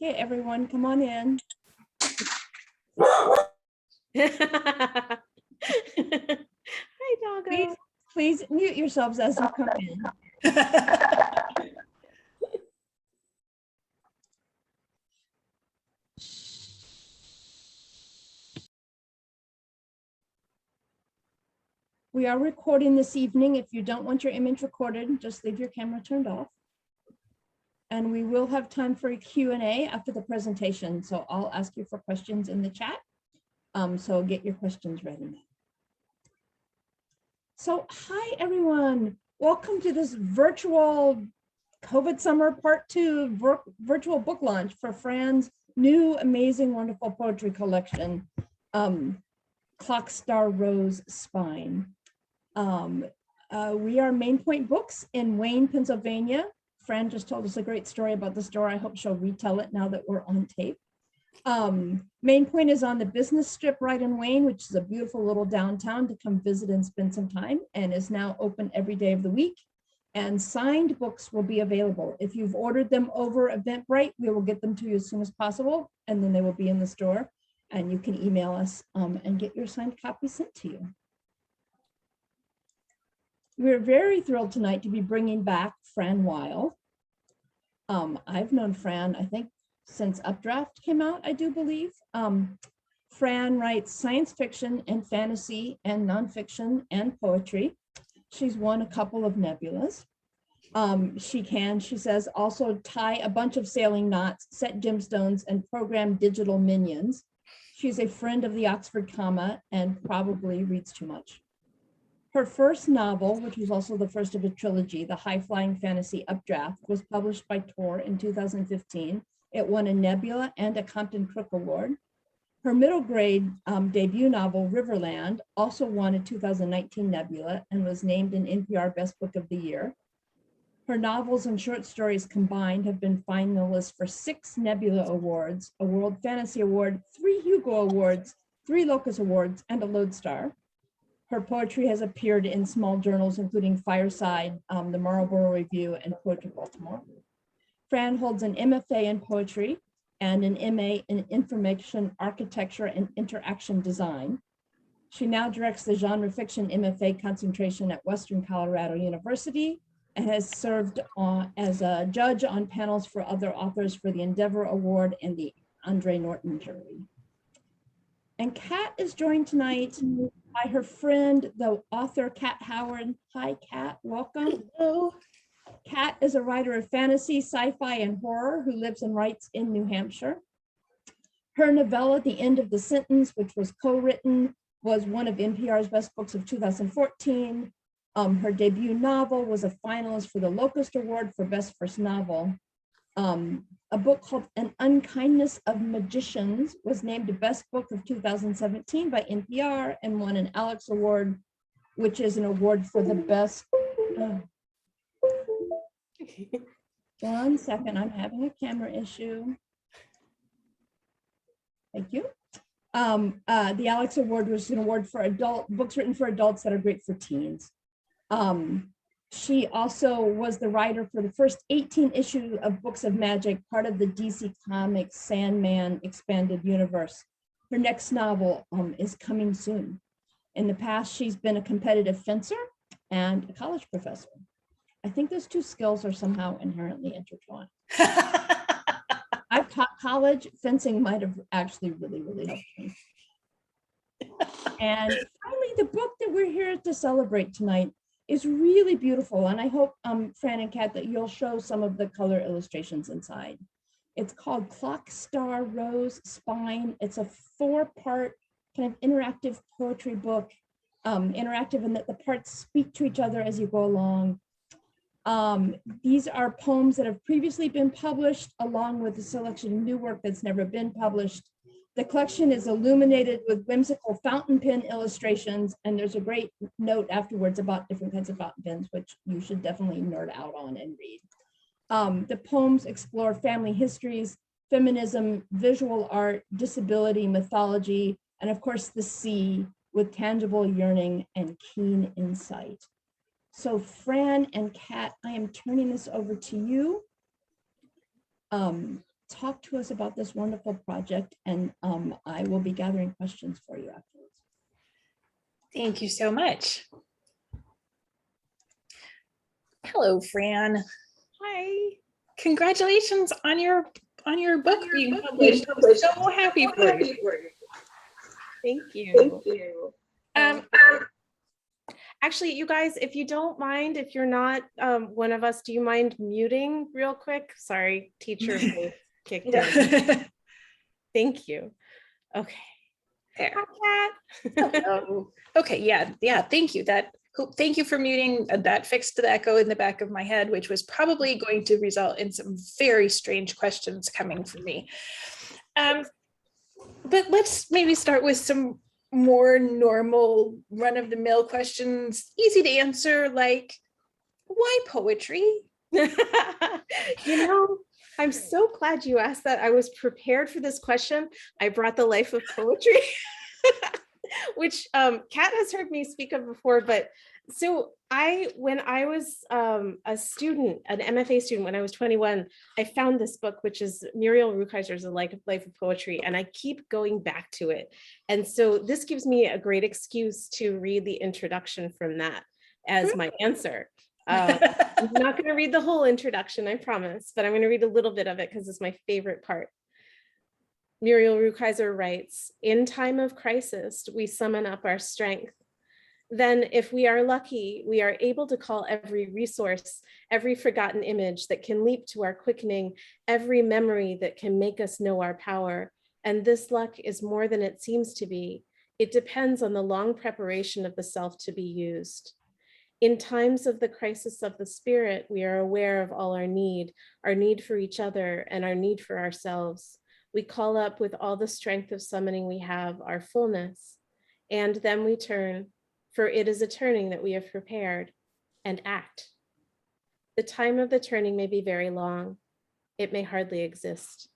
Okay, everyone, come on in. Hi, doggo. Please mute yourselves as you come in. We are recording this evening. If you don't want your image recorded, just leave your camera turned off. And we will have time for a Q&A after the presentation. So I'll ask you for questions in the chat. So get your questions ready. So hi, everyone. Welcome to this virtual COVID summer part 2 virtual book launch for Fran's new, amazing, wonderful poetry collection, Clock Star Rose Spine. We are Main Point Books in Wayne, Pennsylvania. Fran just told us a great story about the store. I hope she'll retell it now that we're on tape. Main Point is on the business strip right in Wayne, which is a beautiful little downtown to come visit and spend some time, and is now open every day of the week. And signed books will be available. If you've ordered them over Eventbrite, we will get them to you as soon as possible, and then they will be in the store, and you can email us and get your signed copy sent to you. We're very thrilled tonight to be bringing back Fran Wilde. I've known Fran, I think, since Updraft came out, I do believe. Fran writes science fiction and fantasy and nonfiction and poetry. She's won a couple of Nebulas. She says, also tie a bunch of sailing knots, set gemstones, and program digital minions. She's a friend of the Oxford comma and probably reads too much. Her first novel, which was also the first of a trilogy, the high-flying fantasy Updraft, was published by Tor in 2015. It won a Nebula and a Compton Crook Award. Her middle grade debut novel, Riverland, also won a 2019 Nebula and was named an NPR Best Book of the Year. Her novels and short stories combined have been finalists for 6 Nebula Awards, a World Fantasy Award, 3 Hugo Awards, 3 Locus Awards, and a Lodestar. Her poetry has appeared in small journals, including Fireside, the Marlborough Review, and Poetry Baltimore. Fran holds an MFA in poetry and an MA in information architecture and interaction design. She now directs the genre fiction MFA concentration at Western Colorado University and has served as a judge on panels for other authors for the Endeavor Award and the Andre Norton jury. And Kat is joined tonight by her friend, the author, Kat Howard. Hi, Kat, welcome. Hello. Kat is a writer of fantasy, sci-fi, and horror who lives and writes in New Hampshire. Her novella, The End of the Sentence, which was co-written, was one of NPR's Best Books of 2014. Her debut novel was a finalist for the Locust Award for Best First Novel. A book called An Unkindness of Magicians was named the Best Book of 2017 by NPR and won an Alex Award, which is an award for the best. One second, I'm having a camera issue. Thank you. The Alex Award was an award for books written for adults that are great for teens. She also was the writer for the first 18 issues of Books of Magic, part of the DC Comics Sandman expanded universe. Her next novel is coming soon. In the past, she's been a competitive fencer and a college professor. I think those two skills are somehow inherently intertwined. I've taught college. Fencing might have actually really helped me. And finally, the book that we're here to celebrate tonight is really beautiful. And I hope, Fran and Kat, that you'll show some of the color illustrations inside. It's called Clock Star Rose Spine. It's a 4-part kind of interactive poetry book, interactive in that the parts speak to each other as you go along. These are poems that have previously been published, along with a selection of new work that's never been published. The collection is illuminated with whimsical fountain pen illustrations, and there's a great note afterwards about different kinds of fountain pens, which you should definitely nerd out on and read. The poems explore family histories, feminism, visual art, disability, mythology, and of course the sea with tangible yearning and keen insight. So Fran and Kat, I am turning this over to you. talk to us about this wonderful project, and I will be gathering questions for you afterwards. Thank you so much. Hello, Fran. Hi. Congratulations on your book being published. I'm so happy for you. Thank you. Actually, you guys, if you don't mind, if you're not one of us, do you mind muting real quick? Sorry, teacher voice kicked in. Thank you. Okay. There. Hi, Kat. Hello. Okay, yeah, thank you. Thank you for muting. That fixed the echo in the back of my head, which was probably going to result in some very strange questions coming from me. But let's maybe start with some more normal run-of-the-mill questions, easy to answer, like, why poetry? You know, I'm so glad you asked that. I was prepared for this question. I brought the life of poetry, which Kat has heard me speak of before. But so when I was a student, an MFA student, when I was 21, I found this book, which is Muriel Rukeyser's A Life of Poetry, and I keep going back to it. And so this gives me a great excuse to read the introduction from that as my answer. I'm not going to read the whole introduction, I promise, but I'm going to read a little bit of it because it's my favorite part. Muriel Rukeyser writes, "In time of crisis, we summon up our strength. Then, if we are lucky, we are able to call every resource, every forgotten image that can leap to our quickening, every memory that can make us know our power. And this luck is more than it seems to be. It depends on the long preparation of the self to be used. In times of the crisis of the spirit, we are aware of all our need for each other, and our need for ourselves. We call up with all the strength of summoning we have our fullness, and then we turn, for it is a turning that we have prepared, and act. The time of the turning may be very long. It may hardly exist.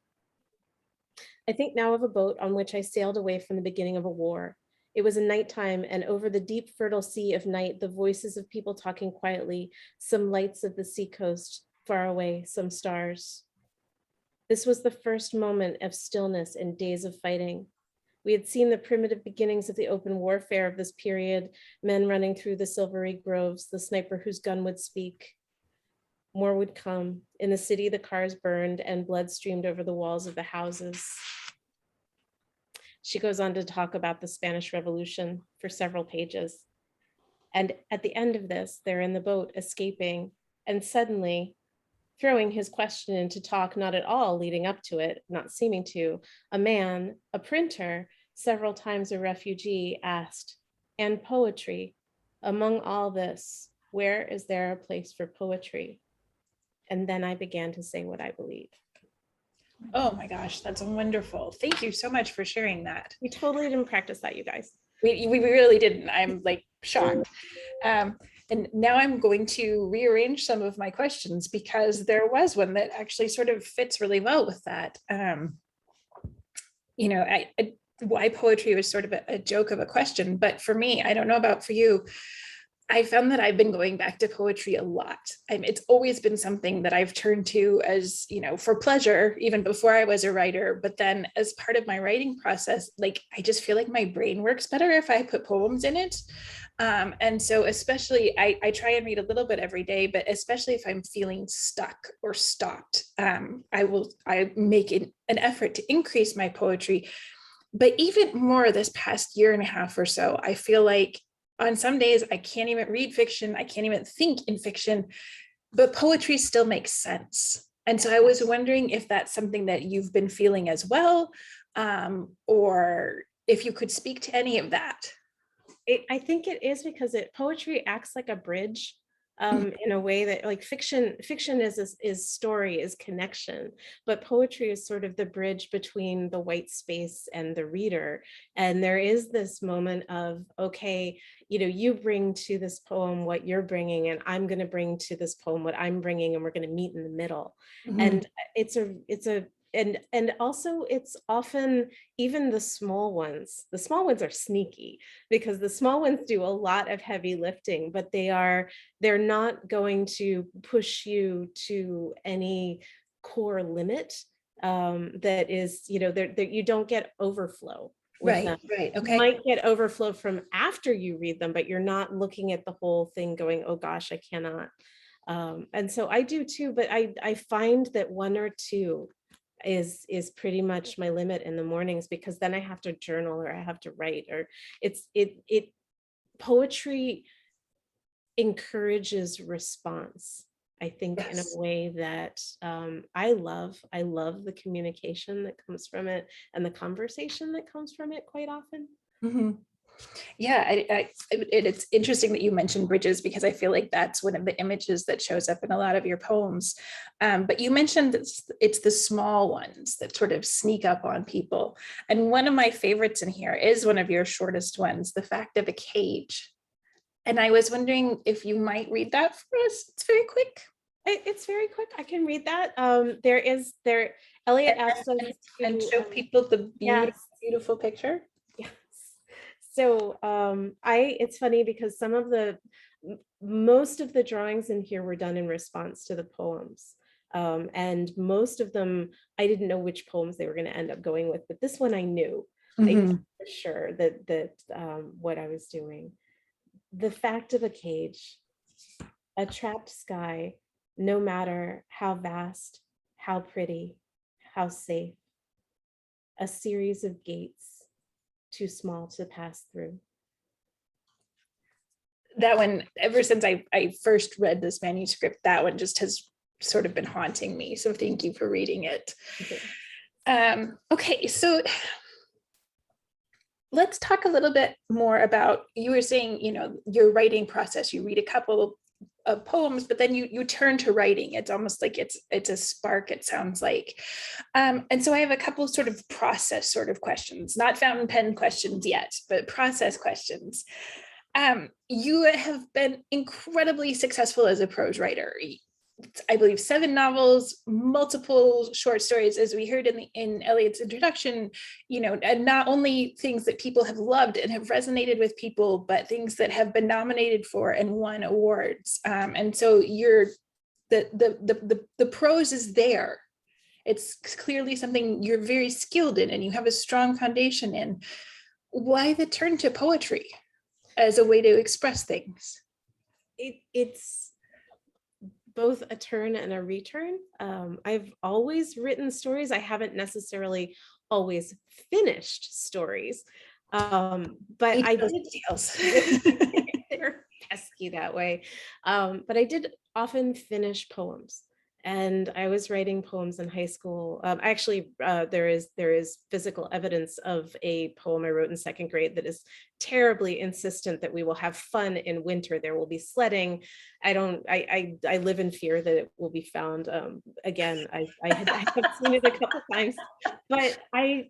I think now of a boat on which I sailed away from the beginning of a war. It was a nighttime, and over the deep, fertile sea of night, the voices of people talking quietly, some lights of the seacoast, far away, some stars. This was the first moment of stillness in days of fighting. We had seen the primitive beginnings of the open warfare of this period, men running through the silvery groves, the sniper whose gun would speak. More would come. In the city, the cars burned and blood streamed over the walls of the houses." She goes on to talk about the Spanish Revolution for several pages. And at the end of this, they're in the boat escaping, and suddenly, throwing his question into talk, not at all leading up to it, not seeming to, a man, a printer, several times a refugee, asked, "And poetry, among all this, where is there a place for poetry?" And then I began to say what I believe. Oh my gosh, that's wonderful. Thank you so much for sharing that. We totally didn't practice that, you guys. We really didn't. I'm like shocked. And now I'm going to rearrange some of my questions because there was one that actually sort of fits really well with that. You know, why poetry was sort of a joke of a question, but for me, I don't know about for you, I found that I've been going back to poetry a lot. It's always been something that I've turned to as, you know, for pleasure, even before I was a writer. But then as part of my writing process, like, I just feel like my brain works better if I put poems in it. And so especially, I try and read a little bit every day, but especially if I'm feeling stuck or stopped, I make an effort to increase my poetry. But even more this past year and a half or so, I feel like on some days I can't even read fiction, I can't even think in fiction, but poetry still makes sense. And so I was wondering if that's something that you've been feeling as well, or if you could speak to any of that. I think it is because poetry acts like a bridge in a way that, like, fiction is story, is connection, but poetry is sort of the bridge between the white space and the reader. And there is this moment of, okay, you know, you bring to this poem what you're bringing, and I'm going to bring to this poem what I'm bringing, and we're going to meet in the middle. Mm-hmm. And and also it's often, even the small ones are sneaky, because the small ones do a lot of heavy lifting, but they're not going to push you to any core limit. that is, that you don't get overflow with them. Right. You Okay. might get overflow from after you read them, but you're not looking at the whole thing going, oh gosh, I cannot. And so I do too, but I find that one or two is pretty much my limit in the mornings, because then I have to journal or I have to write, or poetry encourages response, I think, in a Yes. way that I love the communication that comes from it and the conversation that comes from it quite often. Mhm. Yeah, it's interesting that you mentioned bridges, because I feel like that's one of the images that shows up in a lot of your poems. But you mentioned it's the small ones that sort of sneak up on people. And one of my favorites in here is one of your shortest ones, The Fact of a Cage. And I was wondering if you might read that for us. It's very quick. It's very quick. I can read that. Elliot asked us And to show people the beautiful, yes. beautiful picture. Yes. So it's funny because most of the drawings in here were done in response to the poems. And most of them, I didn't know which poems they were going to end up going with, but this one I knew. I knew for sure that what I was doing. The fact of a cage, a trapped sky, no matter how vast, how pretty, how safe, a series of gates too small to pass through. That one, ever since I first read this manuscript, that one just has sort of been haunting me. So thank you for reading it. Okay. Okay, so let's talk a little bit more about, you were saying, your writing process. You read a couple of poems, but then you turn to writing. It's almost like it's a spark, it sounds like. And so I have a couple sort of process sort of questions, not fountain pen questions yet, but process questions. You have been incredibly successful as a prose writer. I believe 7 novels, multiple short stories, as we heard in Elliot's introduction, and not only things that people have loved and have resonated with people, but things that have been nominated for and won awards. And so the prose is there. It's clearly something you're very skilled in and you have a strong foundation in. Why the turn to poetry as a way to express things? It's both a turn and a return. I've always written stories. I haven't necessarily always finished stories, but I did. They're pesky that way. But I did often finish poems. And I was writing poems in high school. Actually, there is physical evidence of a poem I wrote in 2nd grade that is terribly insistent that we will have fun in winter. There will be sledding. I live in fear that it will be found again. I have seen it a couple times, but I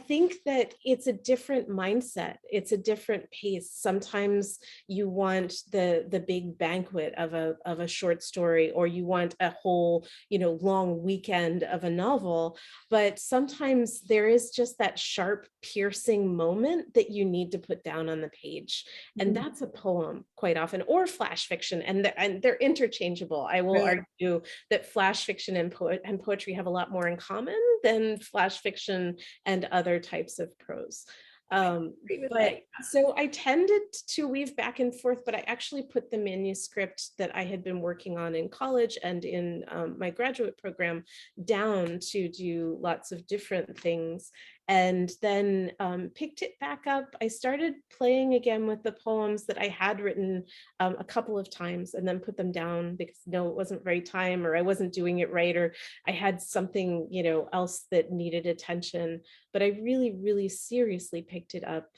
think that it's a different mindset. It's a different pace. Sometimes you want the big banquet of a short story, or you want a whole long weekend of a novel, but sometimes there is just that sharp, piercing moment that you need to put down on the page, and that's a poem quite often, or flash fiction, and they're interchangeable. I will argue that flash fiction and poetry have a lot more in common than flash fiction and other types of prose. So I tended to weave back and forth, but I actually put the manuscript that I had been working on in college and in my graduate program down to do lots of different things, and then picked it back up. I started playing again with the poems that I had written a couple of times, and then put them down because it wasn't very time, or I wasn't doing it right, or I had something else that needed attention. But I really, really seriously picked it up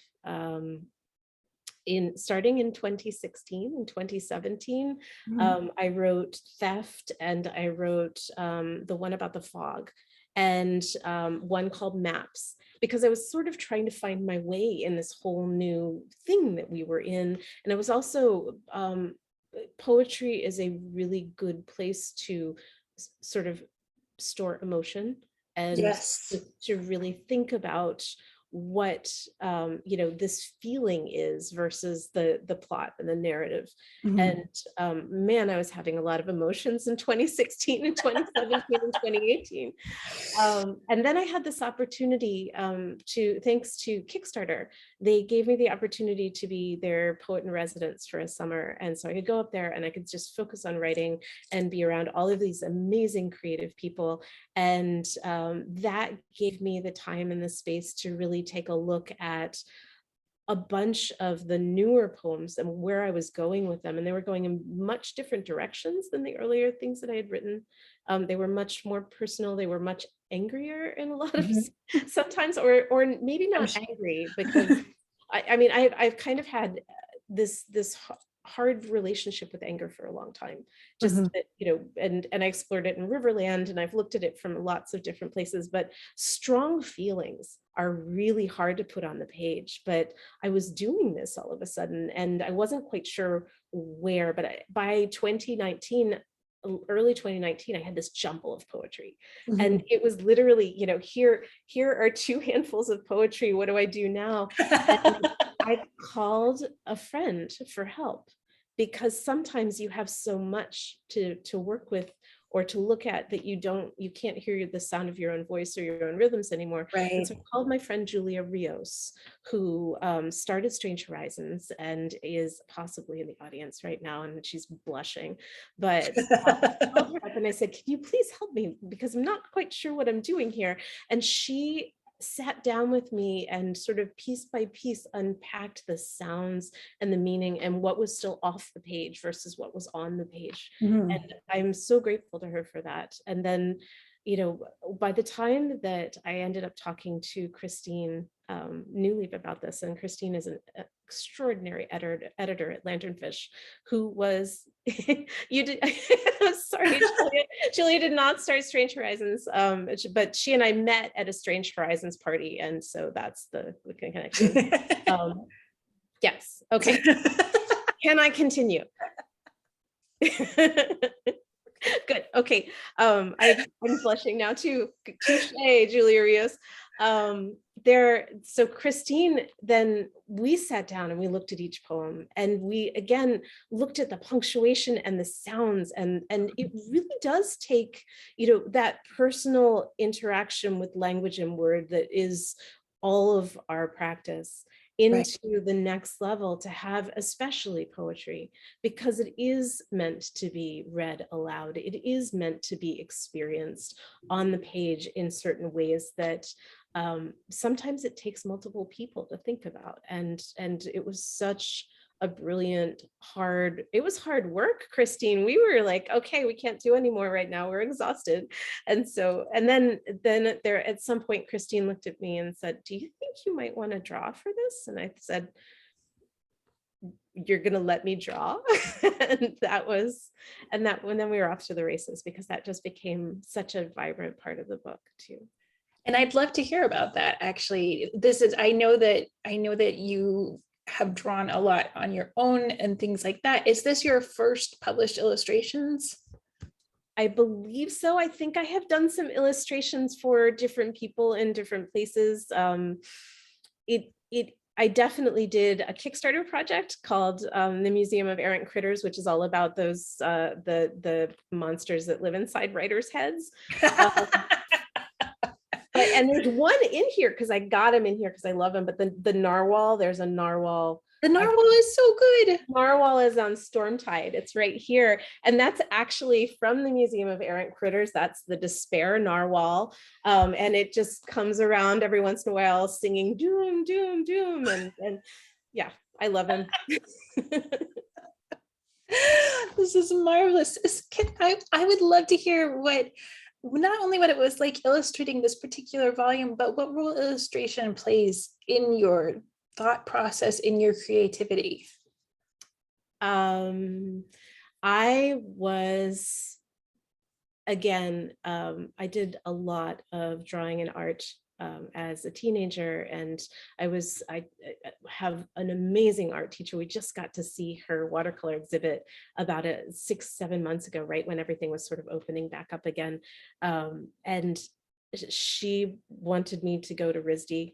starting in 2016 and 2017. I wrote Theft, and I wrote the one about the fog, and one called Maps, because I was sort of trying to find my way in this whole new thing that we were in. And it was also, poetry is a really good place to sort of store emotion, and to really think about what this feeling is versus the plot and the narrative. And man, I was having a lot of emotions in 2016 and 2017 and 2018. And then I had this opportunity thanks to Kickstarter, they gave me the opportunity to be their poet in residence for a summer. And so I could go up there and I could just focus on writing and be around all of these amazing creative people. And that gave me the time and the space to really take a look at a bunch of the newer poems and where I was going with them. And they were going in much different directions than the earlier things that I had written. They were much more personal. They were much angrier in a lot of sometimes, or maybe not angry, because I've kind of had this hard relationship with anger for a long time, just that, and I explored it in Riverland, and I've looked at it from lots of different places, but strong feelings are really hard to put on the page. But I was doing this all of a sudden, and I wasn't quite sure where, but by 2019, early 2019, I had this jumble of poetry. And it was literally, here are 2 handfuls of poetry. What do I do now? And I called a friend for help, because sometimes you have so much to work with or to look at that you can't hear the sound of your own voice or your own rhythms anymore. Right. And so I called my friend Julia Rios, who started Strange Horizons and is possibly in the audience right now, and she's blushing. But I called her up and I said, "Can you please help me? Because I'm not quite sure what I'm doing here." And she sat down with me and sort of piece by piece unpacked the sounds and the meaning and what was still off the page versus what was on the page. And I'm so grateful to her for that. And then, by the time that I ended up talking to Christine Newleaf about this, and Christine is an extraordinary editor at Lanternfish, who was, sorry, Julia did not start Strange Horizons, but she and I met at a Strange Horizons party, and so that's the connection. Yes, okay. Can I continue? Good. Okay. I'm blushing now too. Touche, Julia Rios. So Christine, then we sat down and we looked at each poem, and we again looked at the punctuation and the sounds, and it really does take, that personal interaction with language and word that is all of our practice into the next level, to have especially poetry, because it is meant to be read aloud. It is meant to be experienced on the page in certain ways that sometimes it takes multiple people to think about. And it was such a brilliant, it was hard work, Christine. We were like, okay, we can't do anymore right now. We're exhausted. And then there, at some point, Christine looked at me and said, "Do you think you might want to draw for this?" And I said, "You're going to let me draw?" And then we were off to the races, because that just became such a vibrant part of the book too. And I'd love to hear about that. Actually, I know that you have drawn a lot on your own and things like that. Is this your first published illustrations? I believe so. I think I have done some illustrations for different people in different places. I definitely did a Kickstarter project called the Museum of Errant Critters, which is all about those the monsters that live inside writers' heads. And there's one in here because I got him in here because I love him. But the narwhal, there's a narwhal. The narwhal is so good. Narwhal is on Stormtide. It's right here. And that's actually from the Museum of Errant Critters. That's the Despair narwhal. And it just comes around every once in a while singing doom, doom, doom. And yeah, I love him. This is marvelous. I would love to hear not only what it was like illustrating this particular volume, but what role illustration plays in your thought process, in your creativity. I was, again, I did a lot of drawing and art as a teenager, and I have an amazing art teacher. We just got to see her watercolor exhibit about 6-7 months ago, right when everything was sort of opening back up again. And she wanted me to go to RISD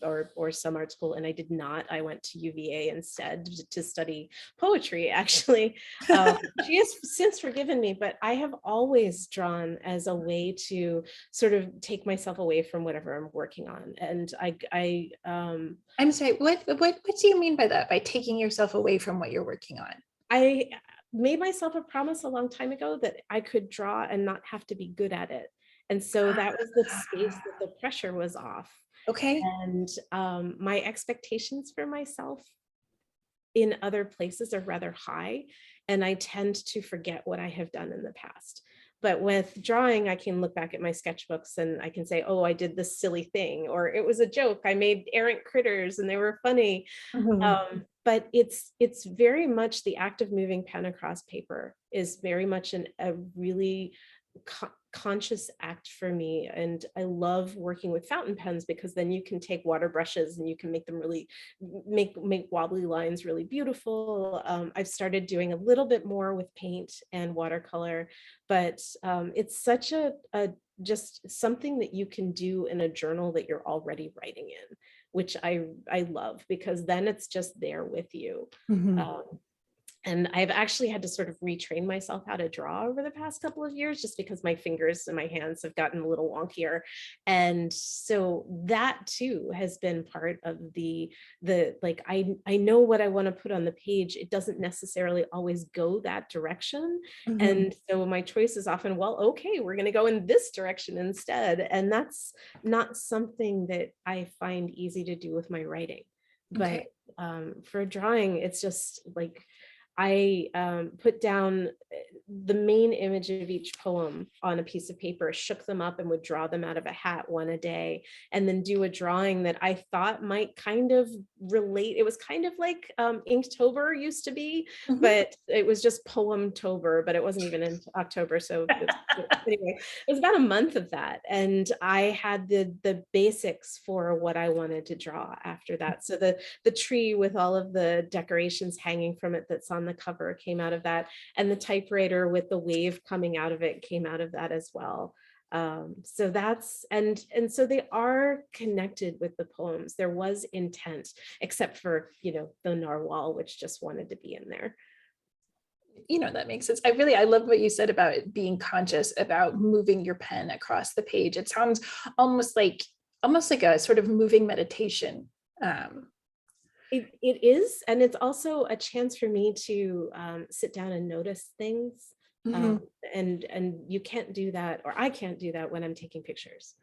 or some art school, and I did not. I went to UVA instead to study poetry, actually. She has since forgiven me, but I have always drawn as a way to sort of take myself away from whatever I'm working on. And I'm sorry, what do you mean by that? By taking yourself away from what you're working on? I made myself a promise a long time ago that I could draw and not have to be good at it. And so that was the space that the pressure was off. Okay. And my expectations for myself in other places are rather high. And I tend to forget what I have done in the past. But with drawing, I can look back at my sketchbooks and I can say, oh, I did this silly thing, or it was a joke. I made errant critters and they were funny. But it's very much the act of moving pen across paper is very much a really conscious act for me. And I love working with fountain pens because then you can take water brushes and you can make them really make wobbly lines really beautiful. I've started doing a little bit more with paint and watercolor, but it's such a just something that you can do in a journal that you're already writing in, which I love, because then it's just there with you. And I've actually had to sort of retrain myself how to draw over the past couple of years, just because my fingers and my hands have gotten a little wonkier. And so that too has been part of the like, I know what I want to put on the page. It doesn't necessarily always go that direction. And so my choice is often, well, okay, we're going to go in this direction instead. And that's not something that I find easy to do with my writing. But for drawing, it's just like, I put down the main image of each poem on a piece of paper, shook them up and would draw them out of a hat one a day, and then do a drawing that I thought might kind of relate. It was kind of like Inktober used to be, but it was just Poemtober, but it wasn't even in October. So anyway, it was about a month of that. And I had the basics for what I wanted to draw after that. So the tree with all of the decorations hanging from it that's on the cover came out of that, and the typewriter with the wave coming out of it came out of that as well. So that's and so they are connected with the poems. There was intent, except for the narwhal, which just wanted to be in there. That makes sense. I love what you said about it being conscious about moving your pen across the page. It sounds almost like a sort of moving meditation. It is, and it's also a chance for me to sit down and notice things. And you can't do that, or I can't do that when I'm taking pictures.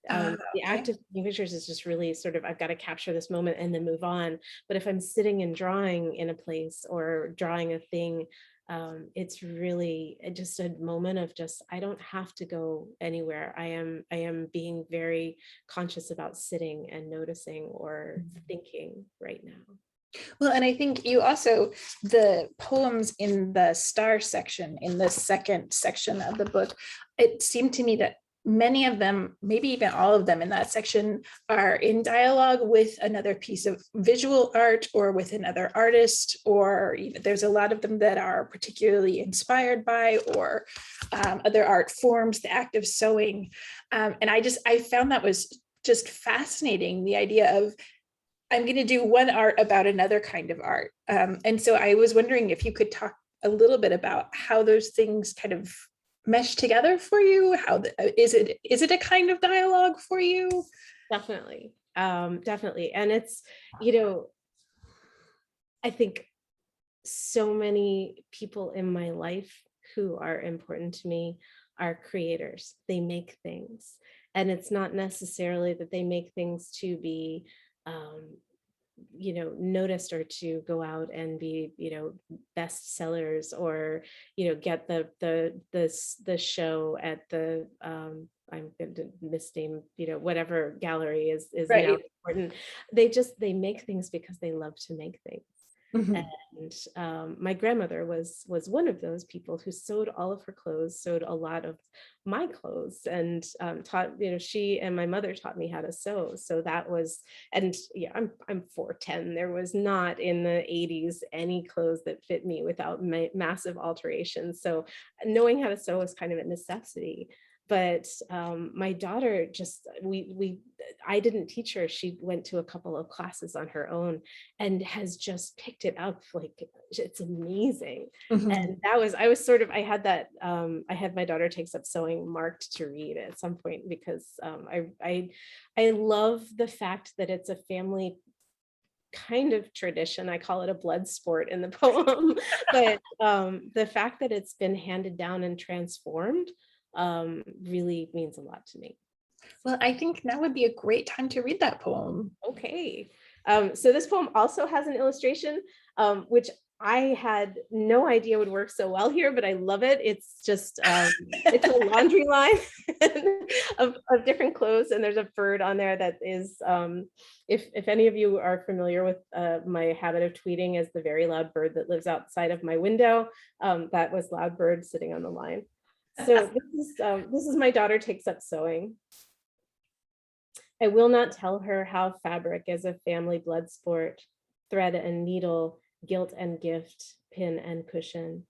The act of taking pictures is just really sort of, I've got to capture this moment and then move on. But if I'm sitting and drawing in a place or drawing a thing, it's really just a moment of just, I don't have to go anywhere. I am being very conscious about sitting and noticing or thinking right now. Well, and I think you also, the poems in the star section, in the second section of the book, it seemed to me that many of them, maybe even all of them in that section, are in dialogue with another piece of visual art or with another artist, or there's a lot of them that are particularly inspired by or other art forms, the act of sewing. And I found that was just fascinating, the idea of, I'm going to do one art about another kind of art. And so I was wondering if you could talk a little bit about how those things kind of mesh together for you. Is it a kind of dialogue for you? Definitely. Definitely. And it's, I think so many people in my life who are important to me are creators. They make things. And it's not necessarily that they make things to be noticed or to go out and be bestsellers or get the show at the I'm going to misname whatever gallery is right. now important. They make things because they love to make things. And my grandmother was one of those people who sewed all of her clothes, sewed a lot of my clothes, and taught, she and my mother taught me how to sew. So that was, and yeah, I'm 4'10". There was not in the 80s any clothes that fit me without massive alterations. So knowing how to sew was kind of a necessity. But my daughter just, I didn't teach her. She went to a couple of classes on her own and has just picked it up. Like, it's amazing. And I had that, I had my daughter takes up sewing marked to read at some point, because I love the fact that it's a family kind of tradition. I call it a blood sport in the poem, but the fact that it's been handed down and transformed really means a lot to me. Well, I think now would be a great time to read that poem. Okay. So this poem also has an illustration, which I had no idea would work so well here, but I love it. It's just, it's a laundry line of different clothes, and there's a bird on there that is, if any of you are familiar with my habit of tweeting as the very loud bird that lives outside of my window, that was Loud Bird sitting on the line. So this is my daughter takes up sewing. I will not tell her how fabric is a family blood sport, thread and needle, guilt and gift, pin and cushion.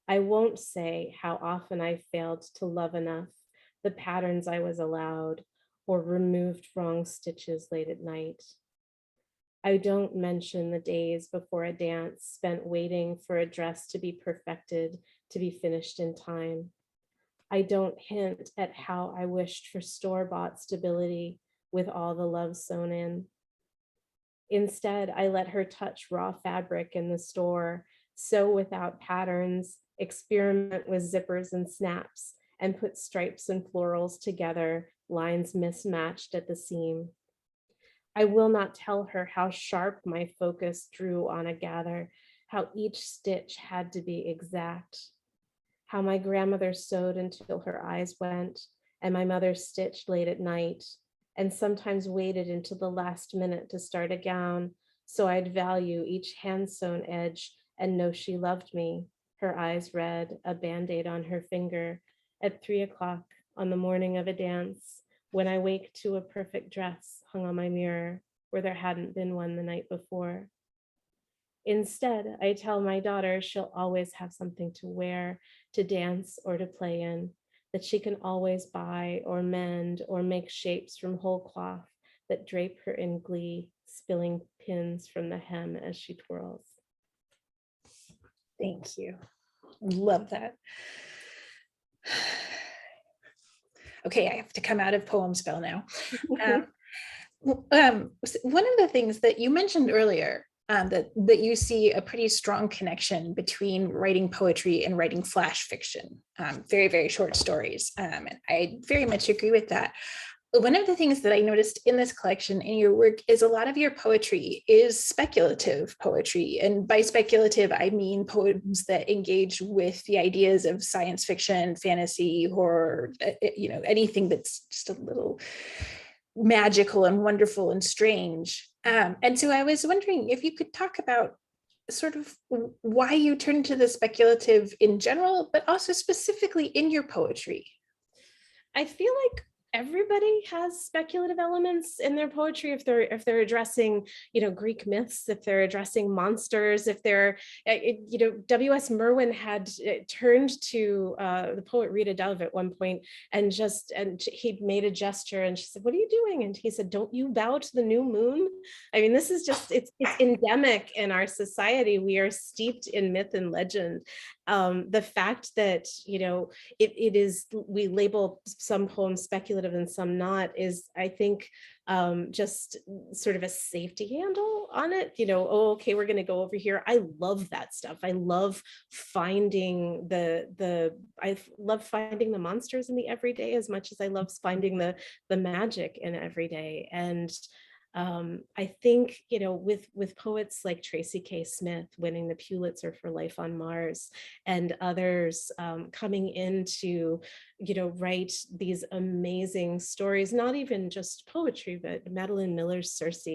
I won't say how often I failed to love enough, the patterns I was allowed, or removed wrong stitches late at night. I don't mention the days before a dance spent waiting for a dress to be perfected, to be finished in time. I don't hint at how I wished for store-bought stability with all the love sewn in. Instead, I let her touch raw fabric in the store, sew without patterns, experiment with zippers and snaps, and put stripes and florals together, lines mismatched at the seam. I will not tell her how sharp my focus drew on a gather, how each stitch had to be exact, how my grandmother sewed until her eyes went, and my mother stitched late at night, and sometimes waited until the last minute to start a gown, so I'd value each hand-sewn edge and know she loved me, her eyes red, a Band-Aid on her finger, at 3 o'clock on the morning of a dance, when I wake to a perfect dress hung on my mirror where there hadn't been one the night before. Instead, I tell my daughter she'll always have something to wear, to dance or to play in, that she can always buy or mend or make shapes from whole cloth that drape her in glee, spilling pins from the hem as she twirls. Thank you. Love that. Okay, I have to come out of poem spell now. One of the things that you mentioned earlier, that you see a pretty strong connection between writing poetry and writing flash fiction, very, very short stories. And I very much agree with that. One of the things that I noticed in this collection in your work is a lot of your poetry is speculative poetry. And by speculative, I mean poems that engage with the ideas of science fiction, fantasy, horror, anything that's just a little magical and wonderful and strange. And so I was wondering if you could talk about sort of why you turn to the speculative in general, but also specifically in your poetry. I feel like everybody has speculative elements in their poetry, if they're addressing, Greek myths, if they're addressing monsters, if they're, W.S. Merwin had turned to the poet Rita Dove at one point and he made a gesture and she said, "What are you doing?" And he said, "Don't you bow to the new moon?" I mean, this is just, it's endemic in our society. We are steeped in myth and legend. The fact that, it is, we label some poems speculative and some not, is, I think, just sort of a safety handle on it. Oh, okay, we're going to go over here. I love that stuff. I love finding the monsters in the everyday as much as I love finding the magic in everyday. And I think, with poets like Tracy K. Smith winning the Pulitzer for Life on Mars, and others coming in to, write these amazing stories, not even just poetry, but Madeline Miller's Circe.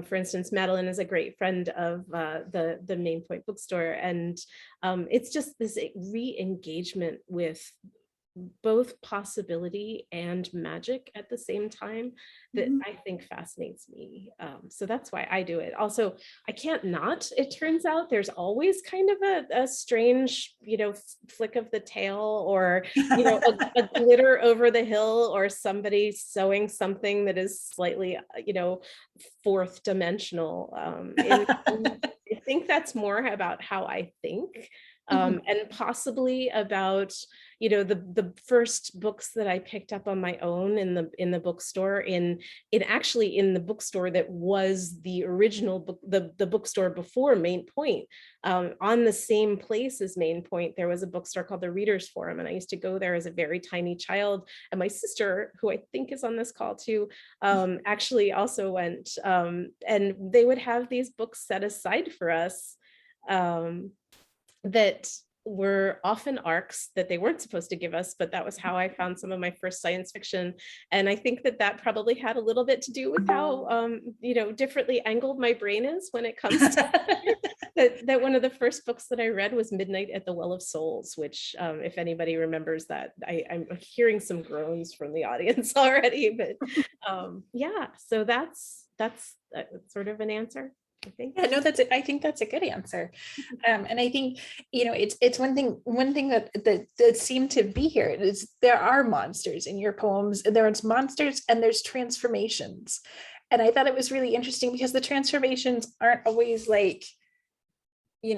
For instance, Madeline is a great friend of the Main Point bookstore, and it's just this re-engagement with both possibility and magic at the same time that Mhm. I think fascinates me. So that's why I do it. Also, I can't not, it turns out there's always kind of a strange, flick of the tail, or, a glitter over the hill, or somebody sewing something that is slightly, fourth dimensional. I think that's more about how I think, and possibly about, the first books that I picked up on my own in the bookstore, in the bookstore that was the original book, the bookstore before Main Point. On the same place as Main Point, there was a bookstore called the Readers Forum, and I used to go there as a very tiny child. And my sister, who I think is on this call too, actually also went, and they would have these books set aside for us, that were often arcs that they weren't supposed to give us, but that was how I found some of my first science fiction. And I think that probably had a little bit to do with how, differently angled my brain is when it comes to that one of the first books that I read was Midnight at the Well of Souls, which, if anybody remembers that, I'm hearing some groans from the audience already, but yeah, so that's sort of an answer, I think. Yeah, no, that's it. I think that's a good answer. And I think, it's one thing that seemed to be here is there are monsters in your poems. There's monsters and there's transformations. And I thought it was really interesting because the transformations aren't always like, and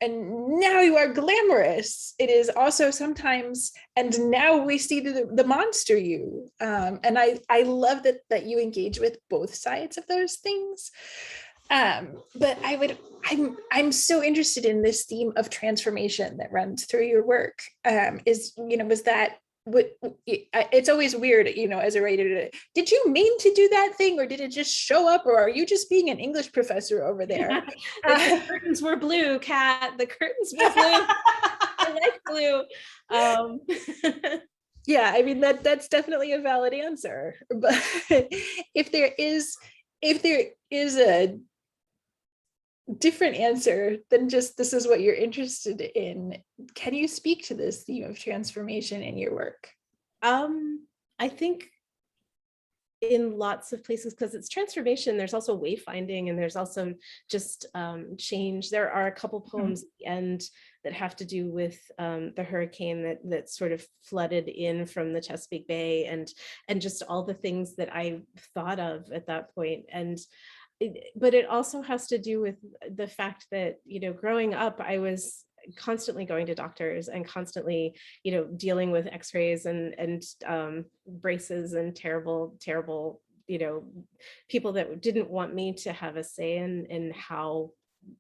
now you are glamorous. It is also sometimes, and now we see the monster you. And I love that you engage with both sides of those things. But I'm so interested in this theme of transformation that runs through your work. Was that what it's always weird, as a writer, did you mean to do that thing, or did it just show up, or are you just being an English professor over there? The curtains were blue, Kat. The curtains were blue. I like blue. Yeah, I mean that's definitely a valid answer. But if there is a different answer than just this is what you're interested in, can you speak to this theme of transformation in your work? I think in lots of places, because it's transformation, there's also wayfinding, and there's also just change. There are a couple poems at the end that have to do with the hurricane that sort of flooded in from the Chesapeake Bay, and just all the things that I thought of at that point. But it also has to do with the fact that, growing up, I was constantly going to doctors and constantly, dealing with x-rays and braces and terrible, people that didn't want me to have a say in how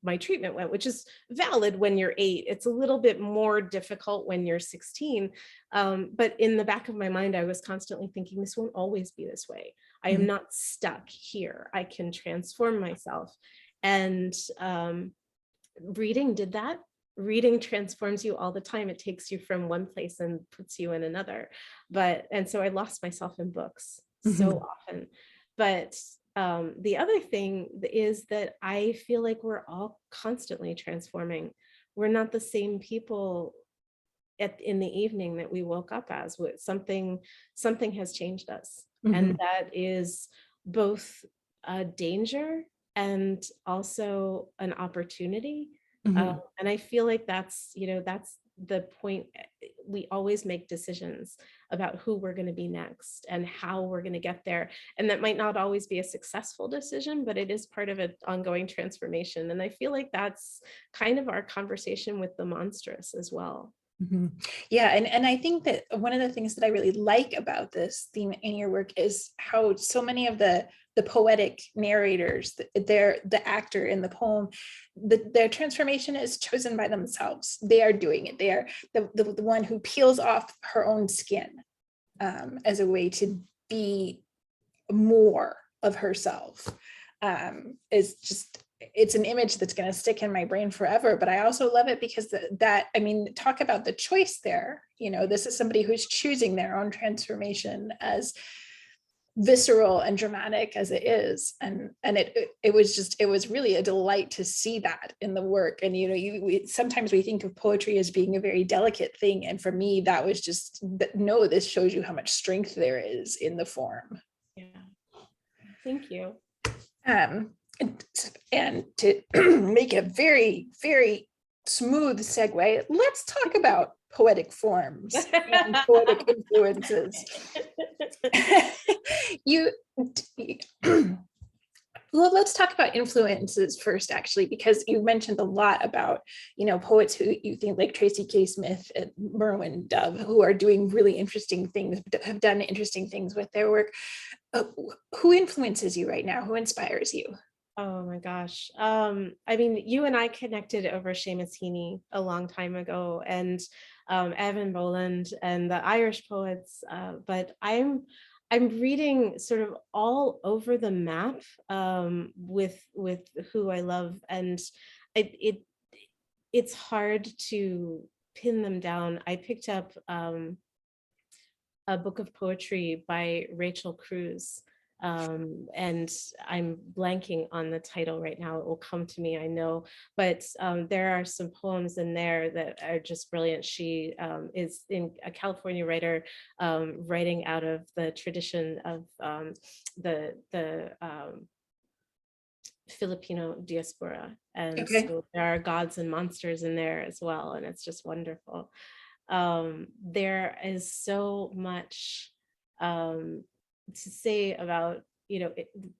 my treatment went, which is valid when you're 8. It's a little bit more difficult when you're 16. But in the back of my mind, I was constantly thinking, this won't always be this way. I am not stuck here. I can transform myself. And reading did that. Reading transforms you all the time. It takes you from one place and puts you in another. And so I lost myself in books so often. But the other thing is that I feel like we're all constantly transforming. We're not the same people in the evening that we woke up as. Something has changed us. And that is both a danger and also an opportunity. And I feel like that's the point. We always make decisions about who we're going to be next and how we're going to get there. And that might not always be a successful decision, but it is part of an ongoing transformation. And I feel like that's kind of our conversation with the monstrous as well. Yeah, and I think that one of the things that I really like about this theme in your work is how so many of the poetic narrators, the actor in the poem, their transformation is chosen by themselves. They are doing it. They are the one who peels off her own skin as a way to be more of herself. It's an image that's going to stick in my brain forever. But I also love it because talk about the choice there. This is somebody who's choosing their own transformation as visceral and dramatic as it is, and it was really a delight to see that in the work. And sometimes we think of poetry as being a very delicate thing, and for me that was just no, this shows you how much strength there is in the form. Yeah, thank you. And to make a very, very smooth segue, let's talk about poetic forms and poetic influences. Well, let's talk about influences first, actually, because you mentioned a lot about, poets who you think like Tracy K. Smith and Merwin Dove, who are doing really interesting things, have done interesting things with their work. Who influences you right now? Who inspires you? Oh my gosh. I mean, you and I connected over Seamus Heaney a long time ago, and Evan Boland and the Irish poets, but I'm reading sort of all over the map with who I love, and it's hard to pin them down. I picked up a book of poetry by Rachel Cruz, and I'm blanking on the title right now. It will come to me, I know, but there are some poems in there that are just brilliant. She is a California writer, writing out of the tradition of the Filipino diaspora, and so there are gods and monsters in there as well, and it's just wonderful. There is so much to say about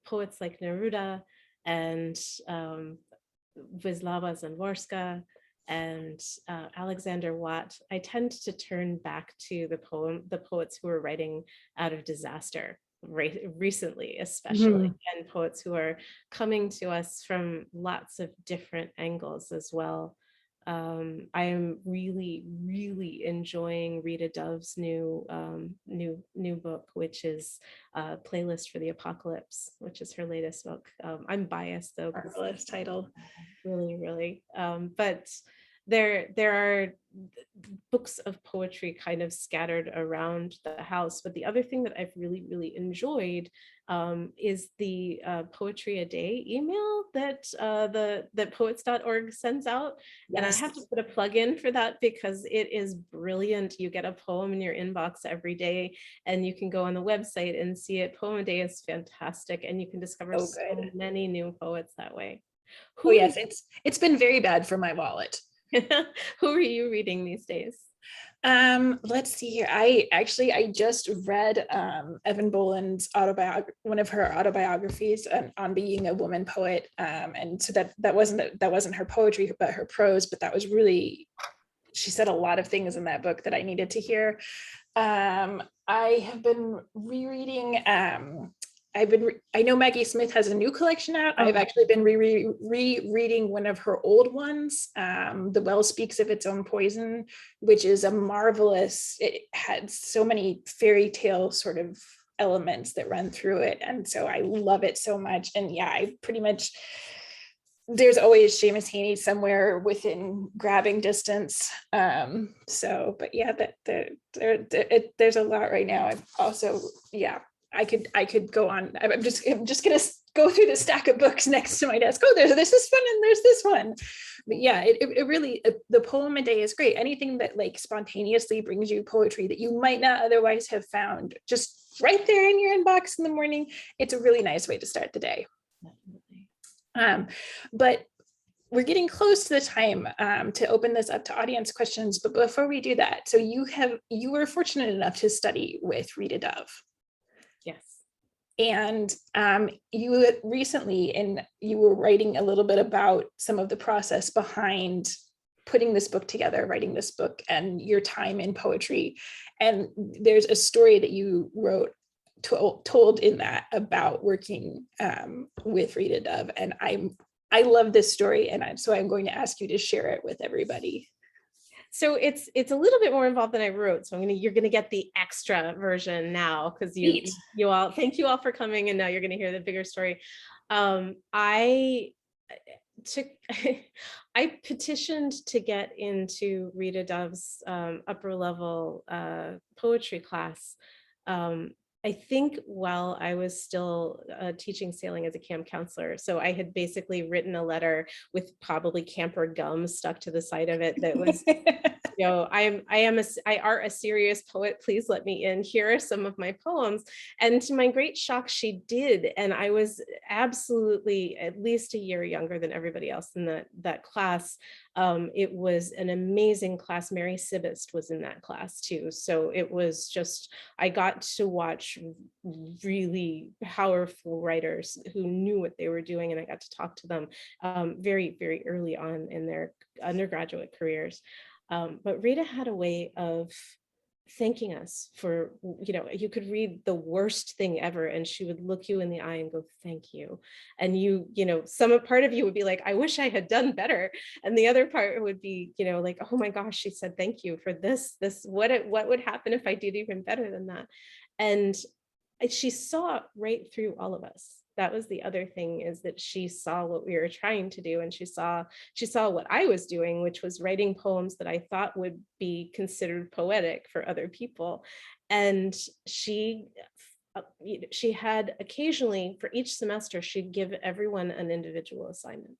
poets like Neruda and Wisława Szymborska and Alexander Watt. I tend to turn back to the poets who are writing out of disaster recently, especially, and poets who are coming to us from lots of different angles as well. I am really, really enjoying Rita Dove's new book, which is Playlist for the Apocalypse, which is her latest book. I'm biased though, marvelous title. Really, really. But there are books of poetry kind of scattered around the house. But the other thing that I've really, really enjoyed is the Poetry a Day email that that poets.org sends out. Yes. And I have to put a plug in for that because it is brilliant. You get a poem in your inbox every day, and you can go on the website and see it. Poem a Day is fantastic, and you can discover so many new poets that way. Yes, it's been very bad for my wallet. Who are you reading these days? Let's see here. I just read Evan Boland's one of her autobiographies on being a woman poet, and so that wasn't her poetry but her prose, but that was really, she said a lot of things in that book that I needed to hear. I have been rereading I know Maggie Smith has a new collection out. I've actually been rereading one of her old ones, The Well Speaks of Its Own Poison, which is a marvelous, it had so many fairy tale sort of elements that run through it. And so I love it so much. And yeah, I pretty much, there's always Seamus Heaney somewhere within grabbing distance. But yeah, there's a lot right now. I've also, yeah. I could go on. I'm just gonna go through the stack of books next to my desk. Oh, there's this one and there's this one. But yeah, it really, the Poem a Day is great. Anything that like spontaneously brings you poetry that you might not otherwise have found just right there in your inbox in the morning. It's a really nice way to start the day. But we're getting close to the time to open this up to audience questions. But before we do that, so you were fortunate enough to study with Rita Dove. Yes. And you recently, you were writing a little bit about some of the process behind putting this book together, writing this book, and your time in poetry. And there's a story that you wrote, told in that about working with Rita Dove. And I love this story, and so I'm going to ask you to share it with everybody. So it's a little bit more involved than I wrote. So you're gonna get the extra version now, because you all, thank you all for coming, and now you're gonna hear the bigger story. I petitioned to get into Rita Dove's upper level poetry class I think while I was still teaching sailing as a camp counselor, so I had basically written a letter with probably camper gum stuck to the side of it that was, you know, I are a serious poet. Please let me in. Here are some of my poems. And to my great shock, she did. And I was absolutely at least a year younger than everybody else in that class. It was an amazing class. Mary Sibist was in that class too. So it was just, I got to watch really powerful writers who knew what they were doing. And I got to talk to them very, very early on in their undergraduate careers. But Rita had a way of thanking us for, you know, you could read the worst thing ever and she would look you in the eye and go, thank you. And you know, some part of you would be like, I wish I had done better. And the other part would be, you know, like, oh my gosh, she said, thank you for this, what would happen if I did even better than that? And she saw right through all of us. That was the other thing, is that she saw what we were trying to do. And she saw what I was doing, which was writing poems that I thought would be considered poetic for other people. And she had occasionally, for each semester, she'd give everyone an individual assignment.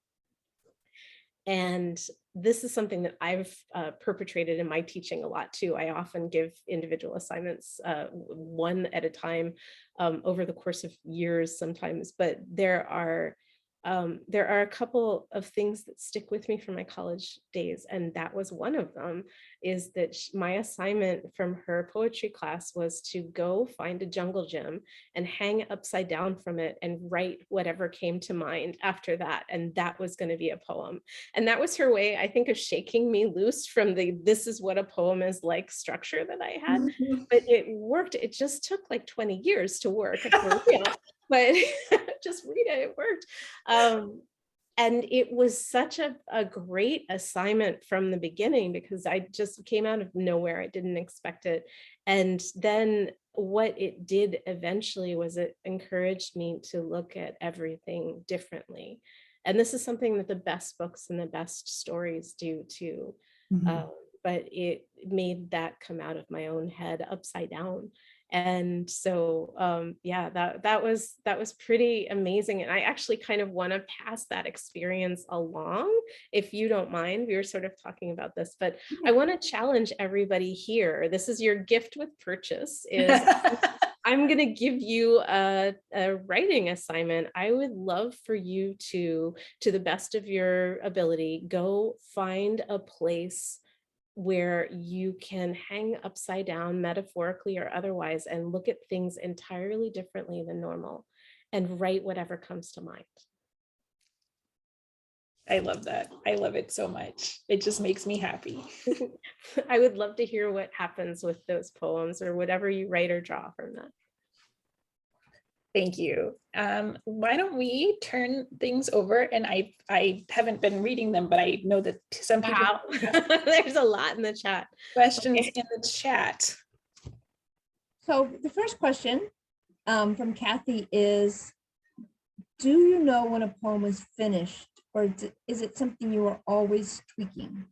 And this is something that I've perpetrated in my teaching a lot too. I often give individual assignments, one at a time, over the course of years sometimes, but there are a couple of things that stick with me from my college days. And that was one of them, is that my assignment from her poetry class was to go find a jungle gym and hang upside down from it and write whatever came to mind after that. And that was going to be a poem. And that was her way, I think, of shaking me loose from the, this is what a poem is like structure that I had. But it worked. It just took like 20 years to work, for real. But just read it, it worked. And it was such a great assignment from the beginning, because I just came out of nowhere. I didn't expect it. And then what it did eventually was it encouraged me to look at everything differently. And this is something that the best books and the best stories do too. But it made that come out of my own head upside down. And so, yeah, that was pretty amazing. And I actually kind of want to pass that experience along, if you don't mind. We were sort of talking about this, but I want to challenge everybody here. This is your gift with purchase, is I'm going to give you a writing assignment. I would love for you to the best of your ability, go find a place where you can hang upside down, metaphorically or otherwise, and look at things entirely differently than normal, and write whatever comes to mind. I love that. I love it so much. It just makes me happy. I would love to hear what happens with those poems, or whatever you write or draw from that. Thank you. Why don't we turn things over? And I haven't been reading them, but I know that some people have there's a lot in the chat. questions in the chat. So the first question from Kathy is, do you know when a poem is finished, or is it something you are always tweaking?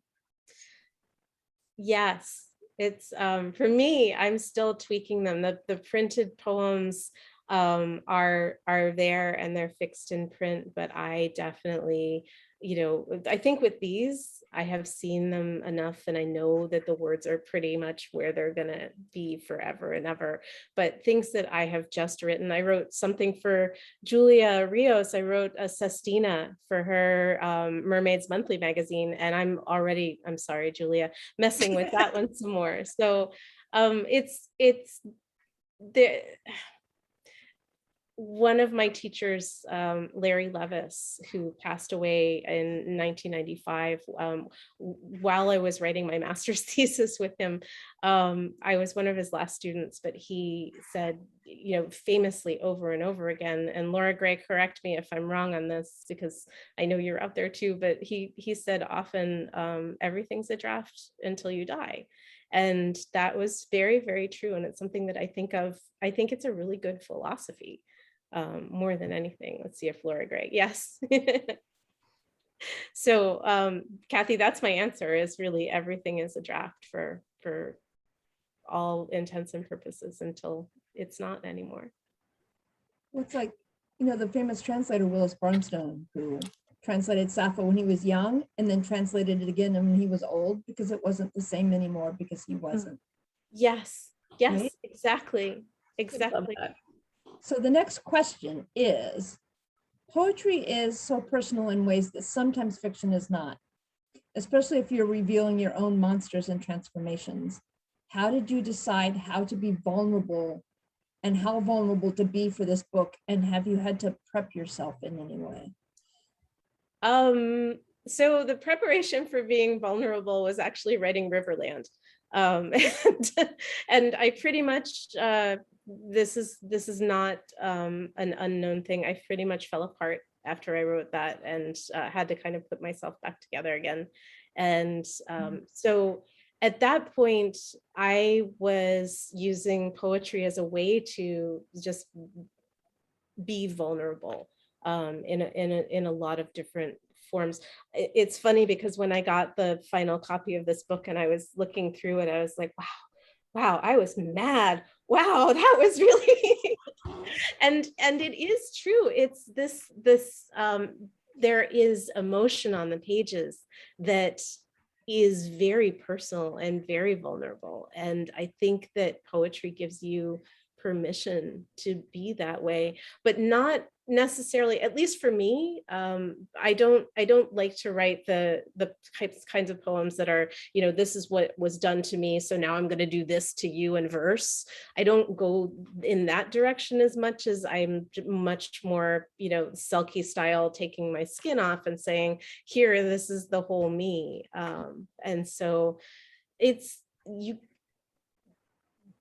Yes, it's for me, I'm still tweaking them. The printed poems are there and they're fixed in print, but I definitely, you know, I think with these, I have seen them enough and I know that the words are pretty much where they're gonna be forever and ever. But things that I have just written, I wrote something for Julia Rios. I wrote a Sestina for her Mermaids Monthly magazine, and I'm sorry, Julia, messing with that one some more. So it's the one of my teachers, Larry Levis, who passed away in 1995, while I was writing my master's thesis with him, I was one of his last students, but he said, you know, famously over and over again, and Laura Gray, correct me if I'm wrong on this, because I know you're out there too, but he said often, everything's a draft until you die. And that was very, very true. And it's something that I think of. I think it's a really good philosophy. More than anything. Let's see if Laura Gray, yes. So Kathy, that's my answer, is really everything is a draft for all intents and purposes until it's not anymore. Well, it's like, you know, the famous translator Willis Barnstone, who translated Sappho when he was young and then translated it again when he was old because it wasn't the same anymore because he wasn't. Yes, yes, Right? exactly, exactly. So the next question is, poetry is so personal in ways that sometimes fiction is not, especially if you're revealing your own monsters and transformations. How did you decide how to be vulnerable and how vulnerable to be for this book? And have you had to prep yourself in any way? So the preparation for being vulnerable was actually writing Riverland. And I pretty much, this is not an unknown thing. I pretty much fell apart after I wrote that and had to kind of put myself back together again. And so at that point, I was using poetry as a way to just be vulnerable in a lot of different forms. It's funny because when I got the final copy of this book and I was looking through it, I was like, wow, I was mad. Wow, that was really, and it is true. It's this there is emotion on the pages that is very personal and very vulnerable. And I think that poetry gives you permission to be that way, but not necessarily, at least for me. I don't like to write the kinds of poems that are, you know, this is what was done to me, so now I'm going to do this to you in verse. I don't go in that direction as much as I'm much more, you know, Selkie style, taking my skin off and saying, here, this is the whole me. And so it's you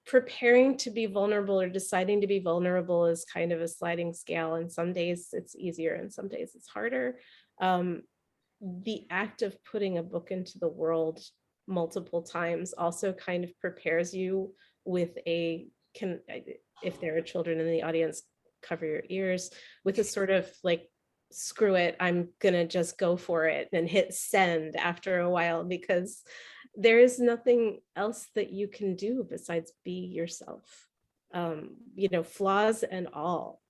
preparing to be vulnerable or deciding to be vulnerable is kind of a sliding scale, and some days it's easier and some days it's harder. The act of putting a book into the world multiple times also kind of prepares you with if there are children in the audience, cover your ears, with a sort of like, screw it, I'm gonna just go for it and hit send after a while, because there is nothing else that you can do besides be yourself, you know, flaws and all.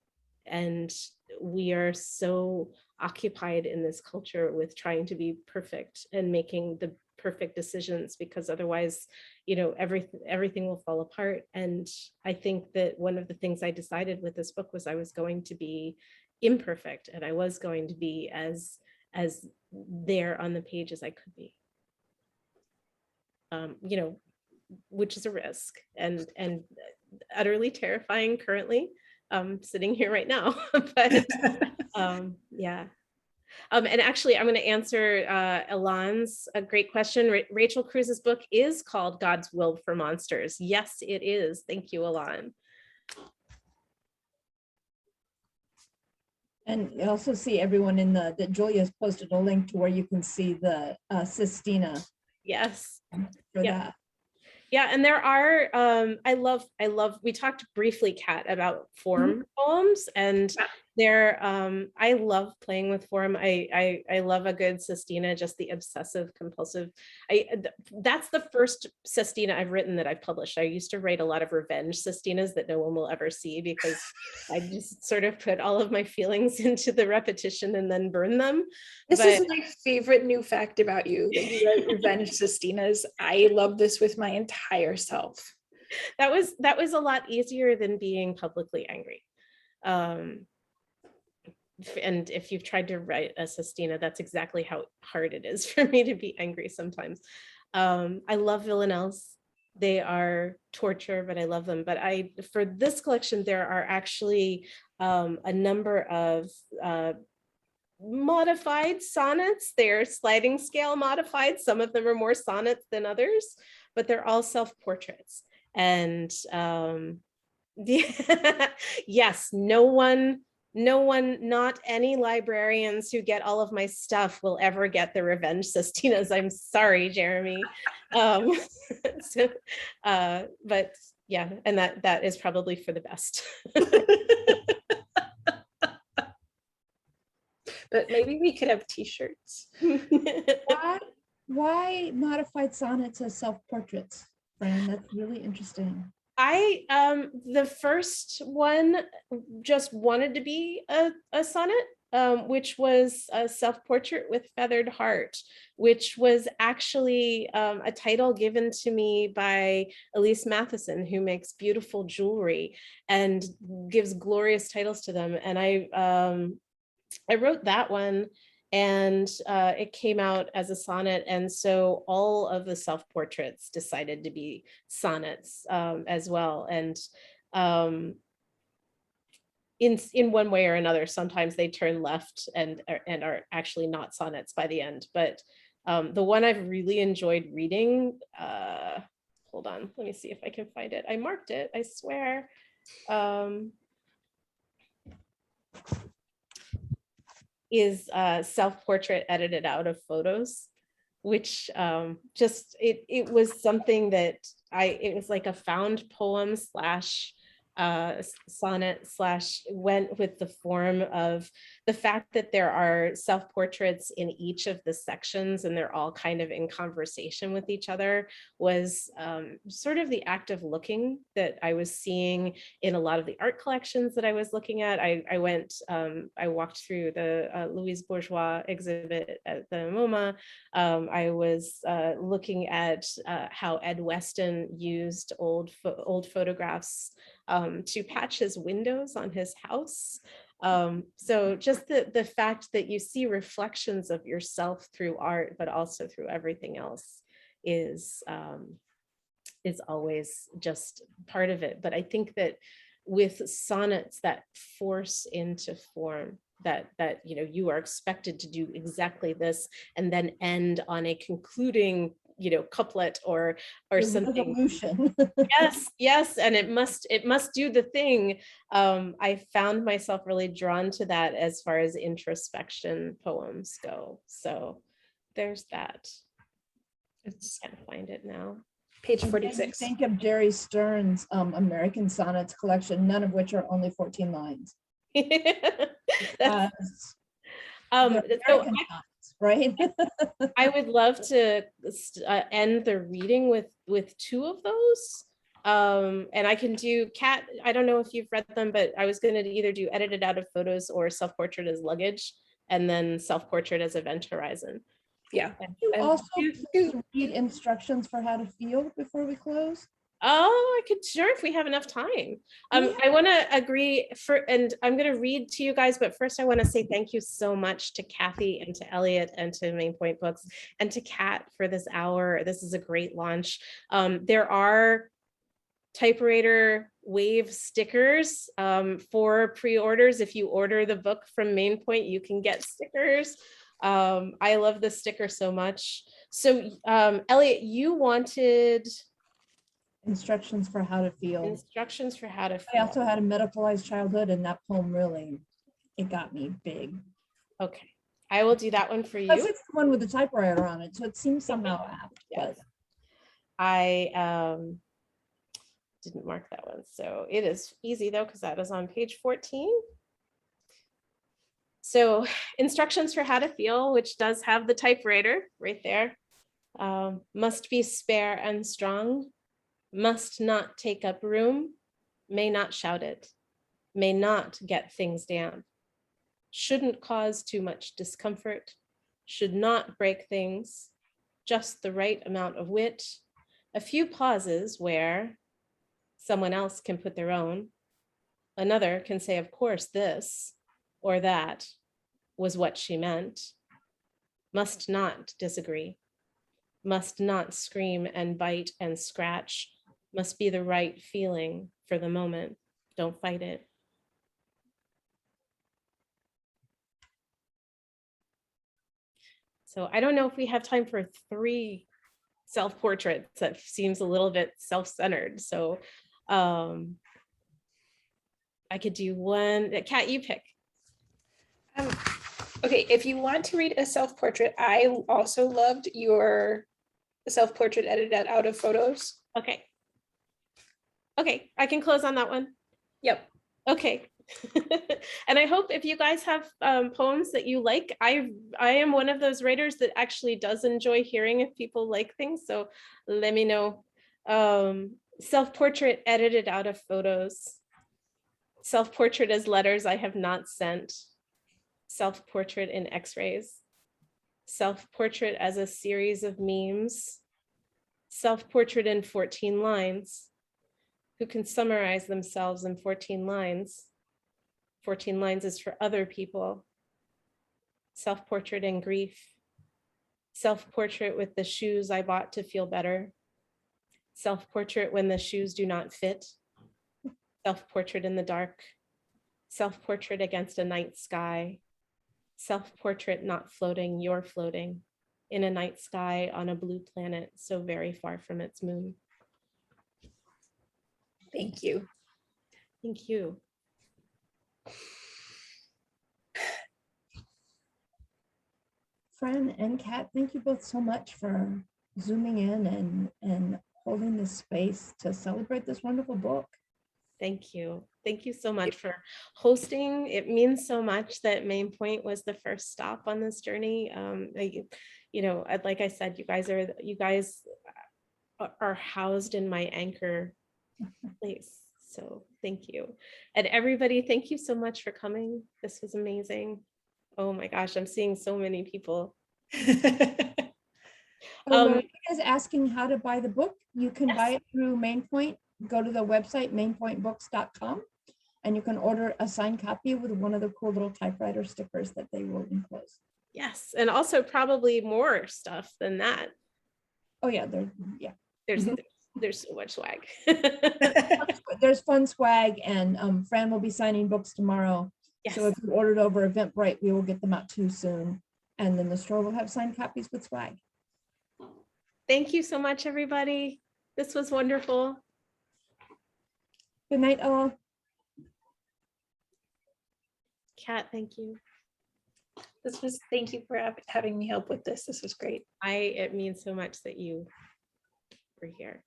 And we are so occupied in this culture with trying to be perfect and making the perfect decisions, because otherwise, you know, everything will fall apart. And I think that one of the things I decided with this book was I was going to be imperfect, and I was going to be as there on the page as I could be. You know, which is a risk and utterly terrifying currently, sitting here right now. But yeah. And actually, I'm going to answer Elan's a great question. Rachel Cruz's book is called God's Will for Monsters. Yes, it is. Thank you, Elan. And you also see everyone in that Julia's posted a link to where you can see the Sistina. Yes. For that. Yeah, and there are, I love, we talked briefly, Kat, about form poems, and there, I love playing with form. I love a good sestina, just the obsessive compulsive. That's the first sestina I've written that I've published. I used to write a lot of revenge sestinas that no one will ever see, because I just sort of put all of my feelings into the repetition and then burn them. This is my favorite new fact about you, that you write revenge sestinas. I love this with my entire self. That was a lot easier than being publicly angry. And if you've tried to write a sestina, that's exactly how hard it is for me to be angry sometimes. I love villanelles. They are torture, but I love them. But for this collection, there are actually a number of modified sonnets. They're sliding scale modified. Some of them are more sonnets than others, but they're all self-portraits. And yes, not any librarians who get all of my stuff will ever get the revenge sestinas. I'm sorry, Jeremy. But yeah, and that is probably for the best. But maybe we could have t-shirts. Why modified sonnets as self-portraits? Fran. That's really interesting. The first one just wanted to be a sonnet, which was a self-portrait with feathered heart, which was actually a title given to me by Elise Matheson, who makes beautiful jewelry and gives glorious titles to them. And I wrote that one, and it came out as a sonnet. And so all of the self-portraits decided to be sonnets as well. And in one way or another, sometimes they turn left and are actually not sonnets by the end. But the one I've really enjoyed reading, hold on, let me see if I can find it. I marked it, I swear. Is self-portrait edited out of photos, which it was something that it was like a found poem slash sonnet slash went with the form of the fact that there are self-portraits in each of the sections and they're all kind of in conversation with each other, was sort of the act of looking that I was seeing in a lot of the art collections that I was looking at. I walked through the Louise Bourgeois exhibit at the MoMA. I was looking at how Ed Weston used old photographs to patch his windows on his house. So just the fact that you see reflections of yourself through art, but also through everything else is always just part of it. But I think that with sonnets that force into form, that you are expected to do exactly this and then end on a concluding couplet or something. Resolution. Yes, and it must do the thing. I found myself really drawn to that as far as introspection poems go. So there's that. I can't find it now. Page And 46. think of Jerry Stern's American Sonnets collection, none of which are only 14 lines. That's, American sonnets, right? I would love to end the reading with two of those. And I can do Kat, I don't know if you've read them, but I was going to either do edited out of photos or self-portrait as luggage, and then self-portrait as Event Horizon. Yeah. You also read instructions for how to feel before we close. Oh, I could, sure, if we have enough time. I want to agree and I'm going to read to you guys, but first I want to say thank you so much to Kathy and to Elliot and to Main Point Books and to Kat for this hour. This is a great launch. There are typewriter wave stickers for pre-orders. If you order the book from Main Point, you can get stickers. I love this sticker so much. So Elliot, you wanted instructions for how to feel. Instructions for how to feel. I also had a medicalized childhood, and that poem really, it got me big. Okay, I will do that one for you. Because it's the one with the typewriter on it, so it seems somehow apt. Yes. I didn't mark that one, so it is easy though, because that is on page 14. So instructions for how to feel, which does have the typewriter right there. Must be spare and strong. Must not take up room, may not shout it, may not get things down, shouldn't cause too much discomfort, should not break things, just the right amount of wit, a few pauses where someone else can put their own, another can say, of course, this or that was what she meant, must not disagree, must not scream and bite and scratch, must be the right feeling for the moment. Don't fight it. So I don't know if we have time for 3 self-portraits. That seems a little bit self-centered. So I could do one. Kat, you pick. Okay, if you want to read a self-portrait, I also loved your self-portrait edited out of photos. Okay. Okay, I can close on that one. Yep. Okay. And I hope if you guys have poems that you like, I am one of those writers that actually does enjoy hearing if people like things. So let me know Self-portrait edited out of photos. Self-portrait as letters I have not sent. Self-portrait in x-rays. Self-portrait as a series of memes. Self-portrait in 14 lines. Who can summarize themselves in 14 lines? 14 lines is for other people. Self-portrait in grief. Self-portrait with the shoes I bought to feel better. Self-portrait when the shoes do not fit. Self-portrait in the dark. Self-portrait against a night sky. Self-portrait not floating, you're floating in a night sky on a blue planet so very far from its moon. Thank you. Thank you. Fran and Kat, thank you both so much for zooming in and holding this space to celebrate this wonderful book. Thank you. Thank you so much for hosting. It means so much that Main Point was the first stop on this journey. Like I said, you guys are housed in my anchor place. So thank you. And everybody, thank you so much for coming. This was amazing. Oh my gosh, I'm seeing so many people. Lorena is asking how to buy the book. You can Yes. buy it through Main Point. Go to the website, mainpointbooks.com, and you can order a signed copy with one of the cool little typewriter stickers that they will enclose. Yes, and also probably more stuff than that. Oh yeah, There's so much swag. there's fun swag, and Fran will be signing books tomorrow. Yes. So if you ordered over Eventbrite, we will get them out too soon. And then the store will have signed copies with swag. Thank you so much, everybody. This was wonderful. Good night, all. Kat, thank you. Thank you for having me help with this. This was great. It means so much that you were here.